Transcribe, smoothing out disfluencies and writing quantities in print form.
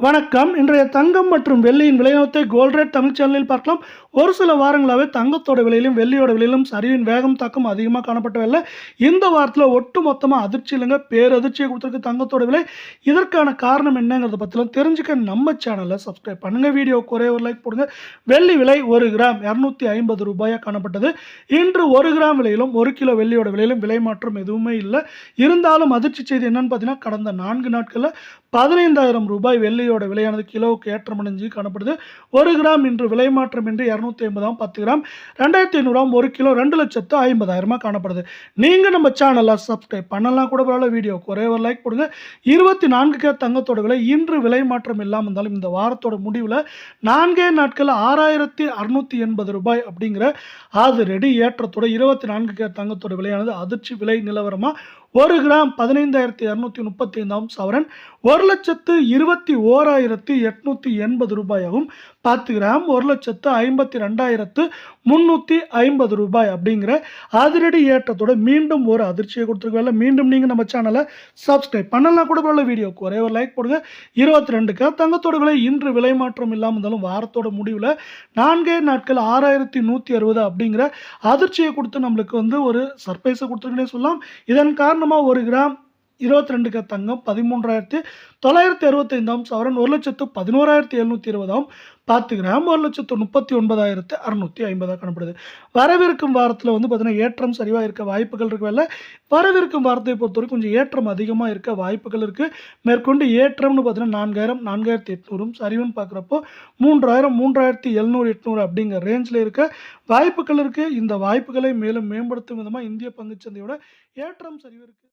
வணக்கம். இன்றைய தங்கம் மற்றும் வெள்ளியின் விலைநிலத்தை கோல்ட் ரேட் தமிழ் சேனலில் பார்க்கலாம். ஒரு சில வாரங்களாகவே தங்கத்தோட விலையிலும் வெள்ளியோட விலையிலும் சரிவின் வேகம் தாக்கம் அதிகமாக காணப்பட்டவில்லை. இந்த வாரத்தில் ஒட்டு மொத்தமாக அதிர்ச்சி இல்லைங்க, பேரதிர்ச்சியை கொடுத்துருக்கு தங்கத்தோட விலை. இதற்கான காரணம் என்னங்கிறத பற்றிலாம் தெரிஞ்சுக்க நம்ம சேனலை சப்ஸ்கிரைப் பண்ணுங்கள். வீடியோவுக்கு ஒரே ஒரு லைக் போடுங்க. வெள்ளி விலை 1 கிராம் 250 ரூபாயாக காணப்பட்டது. இன்று 1 கிராம் விலையிலும் 1 கிலோ வெள்ளியோட விலையிலும் விலை மாற்றம் எதுவுமே இல்லை. இருந்தாலும் அதிர்ச்சி செய்தி என்னன்னு பார்த்தீங்கன்னா, கடந்த 4 நாட்களில் 15,000 ரூபாய் வெள்ளியோட விலையானது கிலோவுக்கு ஏற்றமடைஞ்சு காணப்படுது. 1 கிராம் இன்று விலை மாற்றம் இன்றி 250 10 கிராம் 2500 1 கிலோ 2,50,000 காணப்படுது. நீங்கள் நம்ம சேனலை சப்ஸ்கிரைப் பண்ணலாம் கூட பரவாயில்ல, வீடியோக்கு ஒரே ஒரு லைக் போடுங்க. 24 கேரட் தங்கத்தோட விலை இன்று விலை மாற்றம் இல்லாமல் இருந்தாலும் இந்த வாரத்தோட முடிவில் 4 நாட்கள் 6,680 ரூபாய் அப்படிங்கிற அதிரடி ஏற்றத்தோட 24 கேரட் தங்கத்தோட விலையானது அதிர்ச்சி விலை நிலவரமாக 1 கிராம் 15,235 சவரன் 1,21,880 ரூபாயாகவும் 10 கிராம் 1,52,350 ரூபாய் அப்படிங்கிற அதிரடி ஏற்றத்தோட மீண்டும் ஒரு அதிர்ச்சியை கொடுத்துருக்கல. மீண்டும் நீங்கள் நம்ம சேனலை சப்ஸ்கிரைப் பண்ணலாம் கூட போல, வீடியோக்கு ஒரே ஒரு லைக் போடுங்க. 22 கேரட் தங்கத்தோட விலை இன்று விலை மாற்றம் இல்லாமல் இருந்தாலும் வாரத்தோட முடிவில் 4 நாட்கள் 6,160 அப்படிங்கிற அதிர்ச்சியை கொடுத்து நம்மளுக்கு ஒரு சர்ப்ரைஸை கொடுத்துருக்குன்னே சொல்லலாம். இதன் காரணமாக 1 கிராம் 22 கேரட் தங்கம் 13,965 சவரன் 1,11,720 10 கிராம் 1,39,650 காணப்படுது. வரவிருக்கும் வாரத்தில் பார்த்தீங்கன்னா ஏற்றம் சரிவாக இருக்க வாய்ப்புகள் இருக்குல்ல. வரவிருக்கும் வாரத்தை பொறுத்தவரைக்கும் கொஞ்சம் ஏற்றம் அதிகமாக இருக்க வாய்ப்புகள் இருக்குது. மேற்கொண்டு ஏற்றம்னு பார்த்தீங்கன்னா 4,000 4,800 சரிவுன்னு பார்க்குறப்போ 3,000 3,700 800 அப்படிங்கிற ரேஞ்சில் இருக்க வாய்ப்புகள் இருக்குது. இந்த வாய்ப்புகளை மேலும் மேம்படுத்தும் விதமாக இந்திய பங்குச்சந்தையோட ஏற்றம் சரிவு இருக்குது.